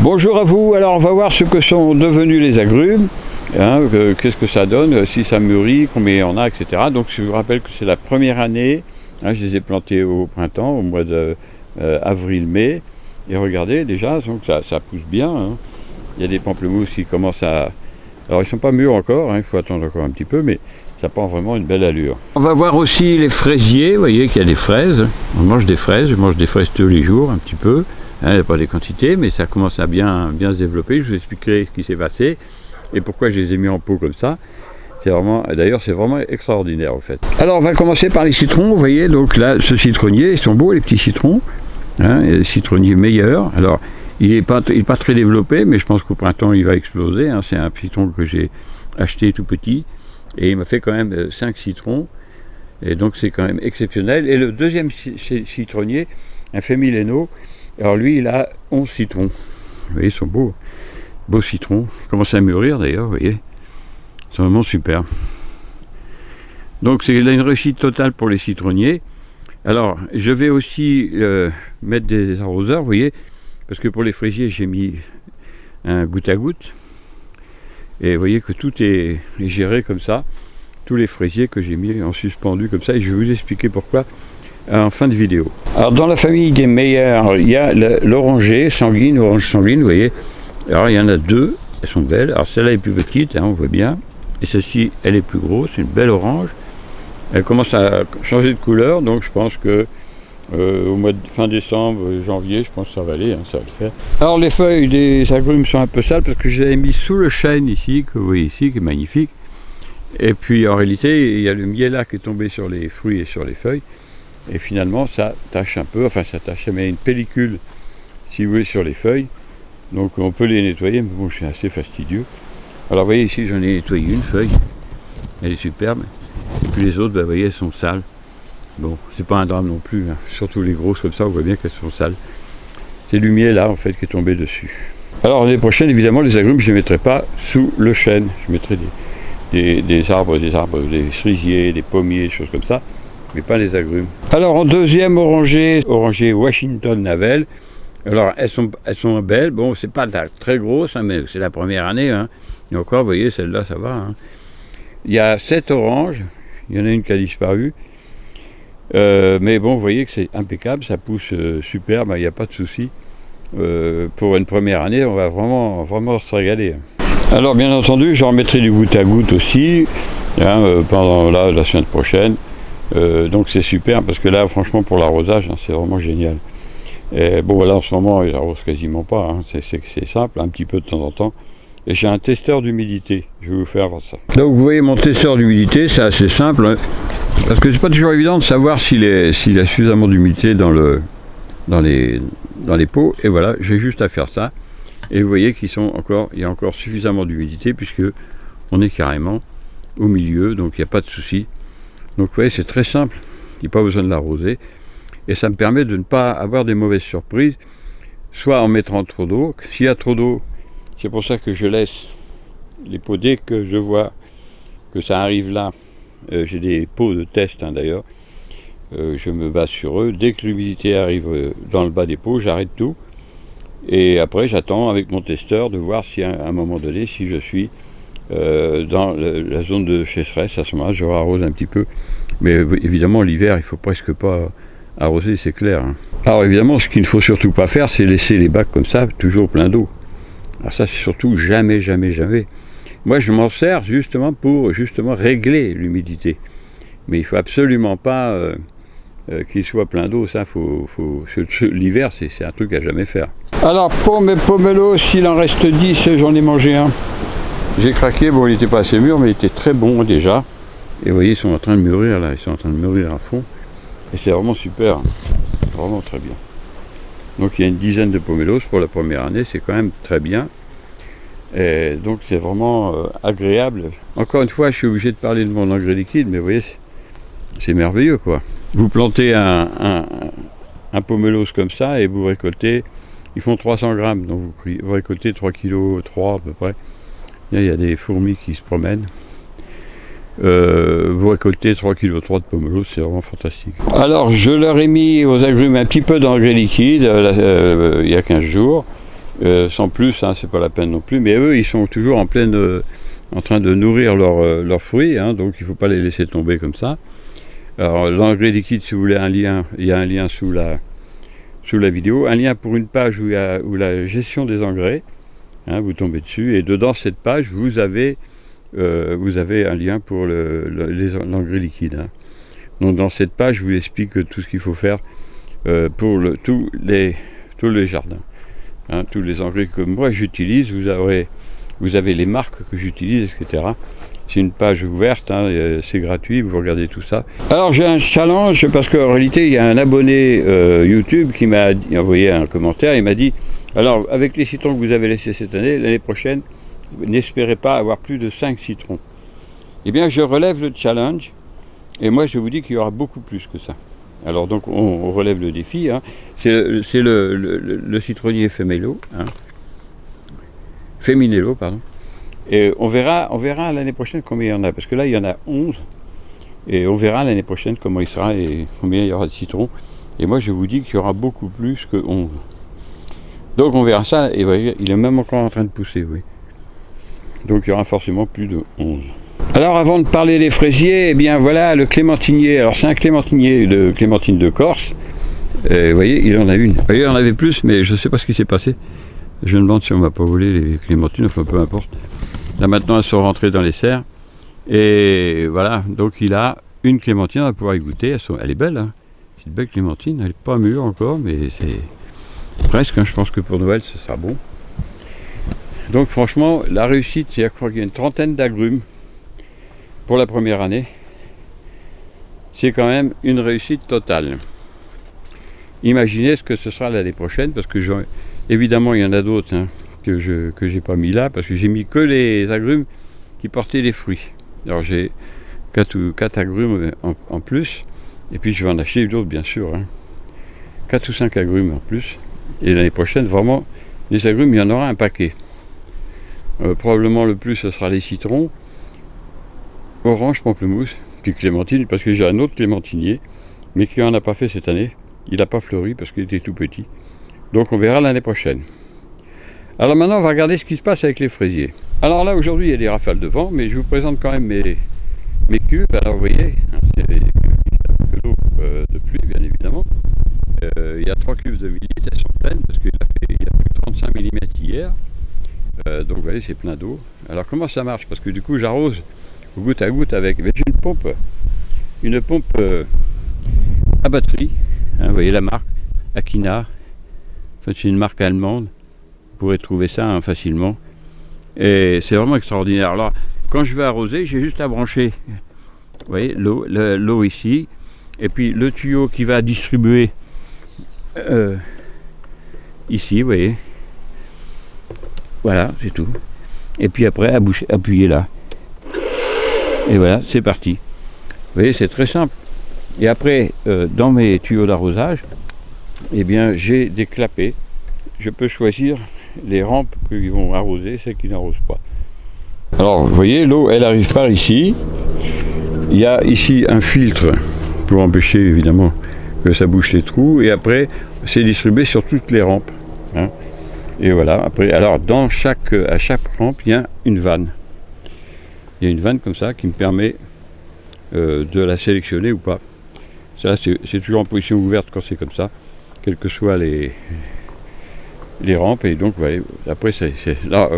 Bonjour à vous, alors on va voir ce que sont devenus les agrumes, hein, qu'est-ce que ça donne, si ça mûrit, combien il y en a, etc. Donc je vous rappelle que c'est la première année, hein, je les ai plantés au printemps, au mois de avril-mai, et regardez déjà, donc ça pousse bien, hein. Il y a des pamplemousses qui commencent à... Alors ils ne sont pas mûrs encore, hein, il faut attendre encore un petit peu, mais ça prend vraiment une belle allure. On va voir aussi les fraisiers, vous voyez qu'il y a des fraises, on mange des fraises, je mange des fraises tous les jours un petit peu. Il n'y a pas des quantités, mais ça commence à bien se développer. Je vous expliquerai ce qui s'est passé et pourquoi je les ai mis en pot comme ça. C'est vraiment, d'ailleurs, c'est vraiment extraordinaire en fait. Alors, on va commencer par les citrons. Vous voyez, donc là, ce citronnier, ils sont beaux les petits citrons. Hein, et le citronnier meilleur. Alors, il n'est pas très développé, mais je pense qu'au printemps, il va exploser. Hein. C'est un citron que j'ai acheté tout petit et il m'a fait quand même 5 citrons. Et donc, c'est quand même exceptionnel. Et le deuxième citronnier, un Femileno. Alors lui, il a 11 citrons. Vous voyez, ils sont beaux citrons. Ils commencent à mûrir d'ailleurs, vous voyez. Ils sont vraiment super. Donc c'est une réussite totale pour les citronniers. Alors, je vais aussi mettre des arroseurs, vous voyez. Parce que pour les fraisiers, j'ai mis un goutte à goutte. Et vous voyez que tout est géré comme ça. Tous les fraisiers que j'ai mis en suspendu comme ça. Et je vais vous expliquer pourquoi en fin de vidéo. Alors dans la famille des meilleurs, il y a l'oranger sanguine, orange sanguine, vous voyez. Alors il y en a deux, elles sont belles. Alors celle-là est plus petite, hein, on voit bien. Et celle-ci, elle est plus grosse, c'est une belle orange. Elle commence à changer de couleur, donc je pense que au mois de fin décembre, janvier, je pense que ça va aller, hein, ça va le faire. Alors les feuilles des agrumes sont un peu sales parce que je les ai mis sous le chêne ici, que vous voyez ici, qui est magnifique. Et puis en réalité, il y a le miella qui est tombé sur les fruits et sur les feuilles. Et finalement, ça tache un peu, enfin ça tache, ça met une pellicule, si vous voulez, sur les feuilles. Donc on peut les nettoyer, mais bon, je suis assez fastidieux. Alors vous voyez ici, j'en ai nettoyé une feuille, elle est superbe. Et puis les autres, bah, vous voyez, elles sont sales. Bon, c'est pas un drame non plus, hein. Surtout les grosses comme ça, on voit bien qu'elles sont sales. C'est du miel là, en fait, qui est tombé dessus. Alors l'année prochaine, évidemment, les agrumes, je ne les mettrai pas sous le chêne. Je mettrai des arbres, des cerisiers, des pommiers, des choses comme ça. Mais pas les agrumes. Alors en deuxième oranger Washington Navel. Alors elles sont belles, bon c'est pas très grosse, hein, mais c'est la première année, hein. Et encore, vous voyez, celle-là ça va, hein. Il y a 7 oranges, il y en a une qui a disparu. Mais bon, vous voyez que c'est impeccable, ça pousse superbe, il n'y a pas de souci. Pour une première année, on va vraiment se régaler. Alors bien entendu, j'en remettrai du goutte à goutte aussi, hein, pendant la semaine prochaine. Donc c'est super parce que là franchement pour l'arrosage, hein, c'est vraiment génial. Et bon voilà, en ce moment ils arrosent quasiment pas, hein. C'est simple, un petit peu de temps en temps. Et j'ai un testeur d'humidité, je vais vous faire voir ça. Donc vous voyez mon testeur d'humidité, c'est assez simple, hein, parce que c'est pas toujours évident de savoir s'il y a suffisamment d'humidité dans les pots. Et voilà, j'ai juste à faire ça. Et vous voyez il y a encore suffisamment d'humidité puisque on est carrément au milieu, donc il n'y a pas de souci. Donc vous voyez, c'est très simple, il n'y a pas besoin de l'arroser. Et ça me permet de ne pas avoir des mauvaises surprises, soit en mettant trop d'eau. S'il y a trop d'eau, c'est pour ça que je laisse les pots dès que je vois que ça arrive là. J'ai des pots de test, hein, d'ailleurs. Je me base sur eux. Dès que l'humidité arrive dans le bas des pots, j'arrête tout. Et après, j'attends avec mon testeur de voir si à un moment donné, si je suis dans la zone de sécheresse. À ce moment-là, je arrose un petit peu. Mais évidemment, l'hiver, il ne faut presque pas arroser, c'est clair, hein. Alors évidemment, ce qu'il ne faut surtout pas faire, c'est laisser les bacs comme ça, toujours plein d'eau. Alors ça, c'est surtout jamais. Moi, je m'en sers justement pour régler l'humidité. Mais il ne faut absolument pas qu'il soit plein d'eau. Ça, l'hiver, c'est un truc à jamais faire. Alors, pour mes pomelos, s'il en reste 10, j'en ai mangé un. J'ai craqué, bon il n'était pas assez mûr mais il était très bon déjà. Et vous voyez, ils sont en train de mûrir là, ils sont en train de mûrir à fond. Et c'est vraiment super, vraiment très bien. Donc il y a une dizaine de pomelos pour la première année, c'est quand même très bien. Et donc c'est vraiment agréable. Encore une fois, je suis obligé de parler de mon engrais liquide, mais vous voyez, c'est merveilleux quoi. Vous plantez un pomelos comme ça et vous récoltez, ils font 300 grammes, donc vous récoltez 3 kg, 3 à peu près. Il y a des fourmis qui se promènent. Vous récoltez 3,3 kg de pomelos, c'est vraiment fantastique. Alors je leur ai mis aux agrumes un petit peu d'engrais liquide il y a 15 jours. sans plus, hein, c'est pas la peine non plus. Mais eux, ils sont toujours en train de nourrir leurs fruits, hein, donc il ne faut pas les laisser tomber comme ça. Alors l'engrais liquide, si vous voulez un lien, il y a un lien sous la vidéo, un lien pour une page où la gestion des engrais, hein, vous tombez dessus, et dedans cette page, vous avez un lien pour l'engrais liquide. Hein. Donc dans cette page, je vous explique tout ce qu'il faut faire pour tous les jardins. Hein, tous les engrais que moi j'utilise, vous avez les marques que j'utilise, etc. C'est une page ouverte, hein, c'est gratuit, vous regardez tout ça. Alors j'ai un challenge parce qu'en réalité il y a un abonné YouTube qui m'a envoyé un commentaire, il m'a dit alors avec les citrons que vous avez laissés cette année, l'année prochaine, n'espérez pas avoir plus de 5 citrons. Eh bien je relève le challenge et moi je vous dis qu'il y aura beaucoup plus que ça. Alors donc on relève le défi, hein. C'est le citronnier Feminello, hein. Feminello, pardon. Et on verra l'année prochaine combien il y en a, parce que là il y en a 11, et on verra l'année prochaine comment il sera et combien il y aura de citrons. Et moi je vous dis qu'il y aura beaucoup plus que 11. Donc on verra ça, et vous voyez, il est même encore en train de pousser, oui. Donc il y aura forcément plus de 11. Alors avant de parler des fraisiers, eh bien voilà le clémentinier. Alors c'est un clémentinier de clémentine de Corse. Vous voyez, il en a une. Vous voyez, il en avait plus, mais je ne sais pas ce qui s'est passé. Je me demande si on ne m'a pas volé les clémentines, enfin peu importe. Là maintenant elles sont rentrées dans les serres. Et voilà, donc il a une clémentine, on va pouvoir y goûter. Elle est belle, hein. C'est une belle clémentine, elle n'est pas mûre encore, mais c'est presque, hein. Je pense que pour Noël ce sera bon. Donc franchement, la réussite, c'est, je crois qu'il y a une trentaine d'agrumes pour la première année. C'est quand même une réussite totale. Imaginez ce que ce sera l'année prochaine, parce que évidemment il y en a d'autres, hein, que j'ai pas mis là, parce que j'ai mis que les agrumes qui portaient les fruits. Alors j'ai 4 agrumes en plus, et puis je vais en acheter d'autres bien sûr, hein. 4 ou 5 agrumes en plus, et l'année prochaine vraiment les agrumes il y en aura un paquet. Probablement le plus ce sera les citrons, orange, pamplemousse, puis clémentine, parce que j'ai un autre clémentinier, mais qui n'en a pas fait cette année. Il n'a pas fleuri parce qu'il était tout petit. Donc on verra l'année prochaine. Alors maintenant on va regarder ce qui se passe avec les fraisiers. Alors là aujourd'hui il y a des rafales de vent, mais je vous présente quand même mes cuves. Alors vous voyez, hein, c'est des cuves qui servent que d'eau de pluie bien évidemment. Il y a 3 cuves de 1000 litres, elles sont pleines parce qu'il y a plus de 35 mm hier. Donc vous voyez c'est plein d'eau. Alors comment ça marche? Parce que du coup j'arrose au goutte à goutte avec. J'ai une pompe à batterie. Hein, vous voyez la marque Akina. En fait, c'est une marque allemande. Vous pourrez trouver ça, hein, facilement. Et c'est vraiment extraordinaire. Alors, quand je vais arroser, j'ai juste à brancher, vous voyez, l'eau ici. Et puis le tuyau qui va distribuer ici, vous voyez. Voilà, c'est tout. Et puis après, appuyer là. Et voilà, c'est parti. Vous voyez, c'est très simple. Et après, dans mes tuyaux d'arrosage, eh bien, j'ai des clapets. Je peux choisir les rampes qui vont arroser, celles qui n'arrosent pas. Alors, vous voyez, l'eau, elle arrive par ici. Il y a ici un filtre pour empêcher, évidemment, que ça bouche les trous. Et après, c'est distribué sur toutes les rampes. Hein. Et voilà, après, alors, à chaque rampe, il y a une vanne. Il y a une vanne comme ça qui me permet de la sélectionner ou pas. Ça, c'est toujours en position ouverte quand c'est comme ça, quelles que soient les rampes. Et donc, voilà, après, là,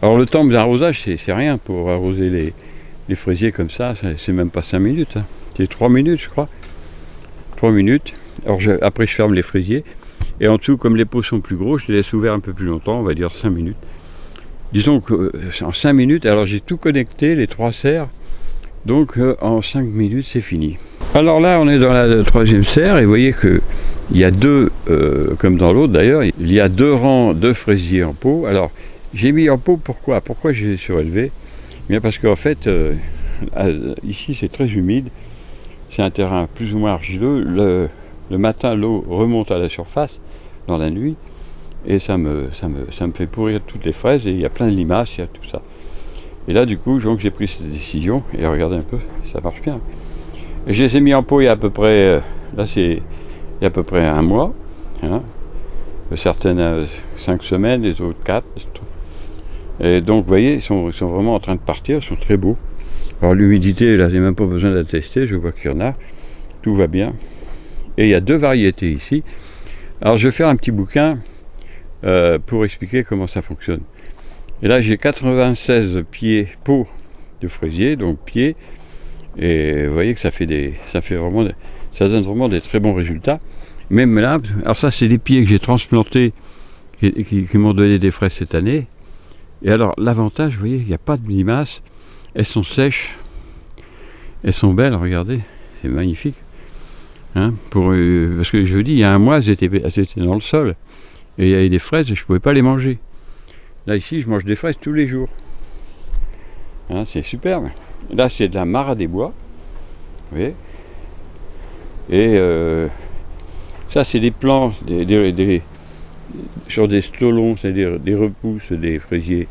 alors le temps d'arrosage, c'est rien pour arroser les fraisiers comme ça, c'est même pas 5 minutes. Hein. C'est 3 minutes, je crois. 3 minutes. Alors, après, je ferme les fraisiers. Et en dessous, comme les pots sont plus gros, je les laisse ouverts un peu plus longtemps, on va dire 5 minutes. Disons qu'en 5 minutes, alors j'ai tout connecté, les 3 serres. Donc en 5 minutes c'est fini. Alors là on est dans la 3e serre et vous voyez qu'il y a 2, comme dans l'autre d'ailleurs, il y a 2 rangs de fraisiers en pot. Alors j'ai mis en pot pourquoi je les ai surélevés? Bien parce qu'en fait ici c'est très humide, c'est un terrain plus ou moins argileux. Le matin l'eau remonte à la surface dans la nuit et ça me fait pourrir toutes les fraises et il y a plein de limaces, il y a tout ça. Et là du coup donc j'ai pris cette décision et regardez un peu, ça marche bien. Et je les ai mis en pot il y a à peu près, là c'est il y a à peu près un mois, hein. certaines 5 semaines, les autres 4. Et donc vous voyez, ils sont vraiment en train de partir, ils sont très beaux. Alors l'humidité, là, j'ai même pas besoin de la tester, je vois qu'il y en a, tout va bien. Et il y a 2 variétés ici. Alors je vais faire un petit bouquin pour expliquer comment ça fonctionne. Et là j'ai 96 pots de fraisier, donc pieds, et vous voyez que ça donne vraiment des très bons résultats. Même là, alors ça c'est des pieds que j'ai transplantés, qui m'ont donné des fraises cette année. Et alors l'avantage, vous voyez, il n'y a pas de limaces, elles sont sèches, elles sont belles, regardez, c'est magnifique. Hein, parce que je vous dis, il y a un mois, elles étaient dans le sol, et il y avait des fraises, et je ne pouvais pas les manger. Là ici, je mange des fraises tous les jours. Hein, c'est superbe. Là, c'est de la Mara des Bois, vous voyez. Et ça, c'est des plants, sur des stolons, c'est-à-dire des repousses des fraisiers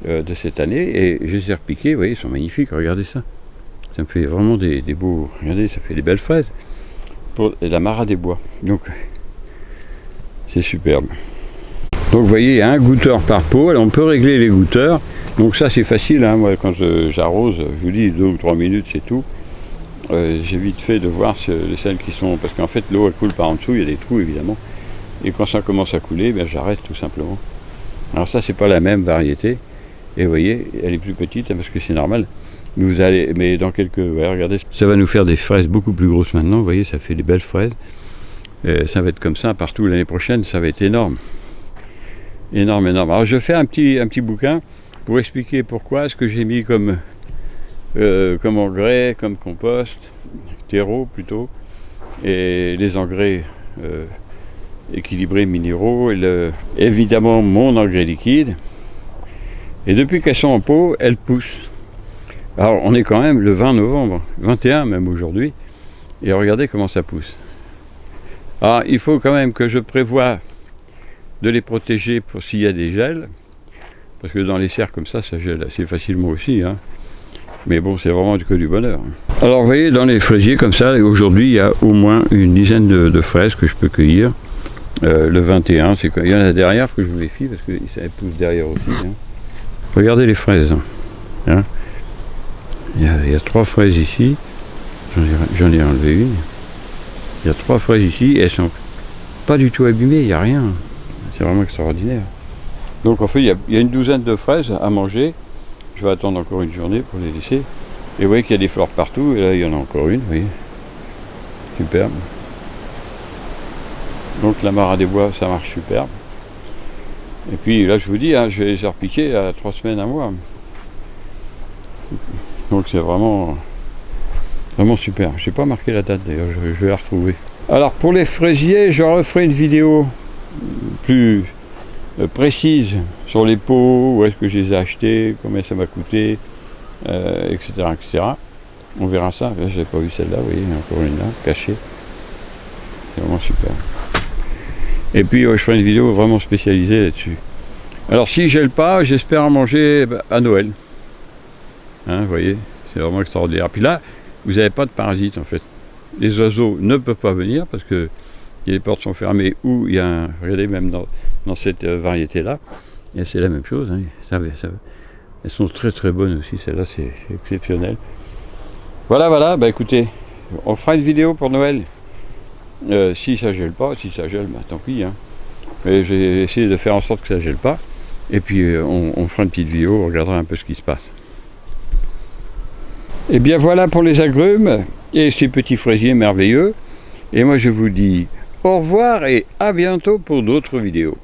de cette année, et je les ai repiqués, vous voyez, ils sont magnifiques, regardez ça. Ça me fait vraiment des beaux, regardez, ça fait des belles fraises. Pour la Mara des Bois, donc c'est superbe. Donc vous voyez, il y a un goutteur par pot, alors on peut régler les goûteurs, donc ça c'est facile, hein. Moi quand j'arrose, je vous dis 2 ou 3 minutes c'est tout. J'ai vite fait de voir celles qui sont, parce qu'en fait l'eau elle coule par en dessous, il y a des trous évidemment, et quand ça commence à couler, ben, j'arrête tout simplement. Alors ça c'est pas la même variété, et vous voyez, elle est plus petite, hein, parce que c'est normal. Mais dans quelques... Ouais, regardez, ça va nous faire des fraises beaucoup plus grosses maintenant, vous voyez, ça fait des belles fraises. Ça va être comme ça partout l'année prochaine, ça va être énorme. Énorme. Alors je fais un petit bouquin pour expliquer pourquoi ce que j'ai mis comme engrais, comme compost, terreau plutôt, et les engrais équilibrés minéraux, et évidemment mon engrais liquide. Et depuis qu'elles sont en pot, elles poussent. Alors on est quand même le 20 novembre, 21 même aujourd'hui, et regardez comment ça pousse. Alors il faut quand même que je prévoie de les protéger pour s'il y a des gels, parce que dans les serres comme ça gèle assez facilement aussi, hein. Mais bon, c'est vraiment que du bonheur. Alors vous voyez, dans les fraisiers comme ça, aujourd'hui il y a au moins une dizaine de fraises que je peux cueillir. Le 21, il y en a derrière, que je vous les fie, parce que ça pousse derrière aussi, hein. Regardez les fraises, hein. Il y a 3 fraises ici, j'en ai enlevé une. Il y a 3 fraises ici, et elles sont pas du tout abîmées, il n'y a rien. C'est vraiment extraordinaire. Donc en fait, il y a une douzaine de fraises à manger. Je vais attendre encore une journée pour les laisser. Et vous voyez qu'il y a des fleurs partout, et là il y en a encore une, vous voyez. Superbe. Donc la Mara des Bois, ça marche superbe. Et puis là, je vous dis, hein, je vais les repiquer à 3 semaines, 1 mois. Donc c'est vraiment super. Je n'ai pas marqué la date d'ailleurs, je vais la retrouver. Alors pour les fraisiers, je referai une vidéo plus précise sur les pots, où est-ce que je les ai achetés, combien ça m'a coûté, etc., etc. On verra ça. Je n'avais pas vu celle-là, vous voyez, il y a encore une là, cachée. C'est vraiment super. Et puis je ferai une vidéo vraiment spécialisée là-dessus. Alors si je gèle pas, j'espère en manger à Noël. Hein, vous voyez, c'est vraiment extraordinaire. Puis là, vous n'avez pas de parasites en fait. Les oiseaux ne peuvent pas venir parce que les portes sont fermées, ou il y a un... Regardez, même dans cette variété-là, c'est la même chose, hein. Elles sont très très bonnes aussi, celle-là c'est exceptionnel. Voilà, bah écoutez, on fera une vidéo pour Noël. Si ça gèle pas, si ça gèle, bah tant pis, hein. Mais j'ai essayé de faire en sorte que ça gèle pas. Et puis on fera une petite vidéo, on regardera un peu ce qui se passe. Et bien voilà pour les agrumes et ces petits fraisiers merveilleux. Et moi je vous dis au revoir et à bientôt pour d'autres vidéos.